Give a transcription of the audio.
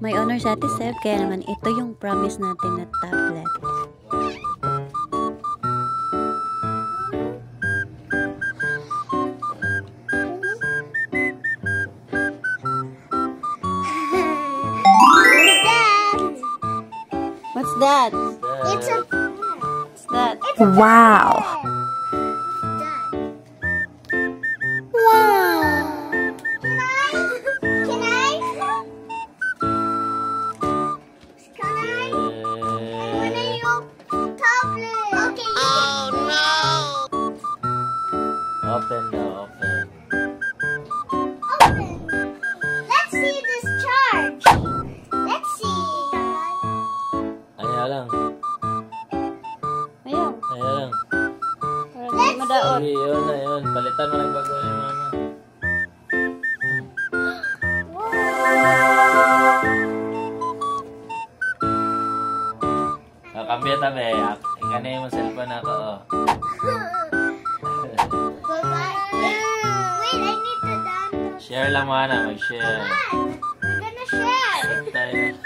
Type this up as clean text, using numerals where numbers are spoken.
May honor sa Ate Seb, kaya naman ito yung promise natin na tablet. What's that? It's a... What's that? Wow! Open now, open. Open. Let's see this charge. Let's see. Ayaw lang. Ayaw. Ayaw lang. Para hindi madaot. Sige, yun na yun. Palitan mo lang bago ni mama. Kambia tabi. Ikanay mo cellphone ako, oh. Wait, I need the done. Share lang muna, mag-share. We're gonna share. Tayo.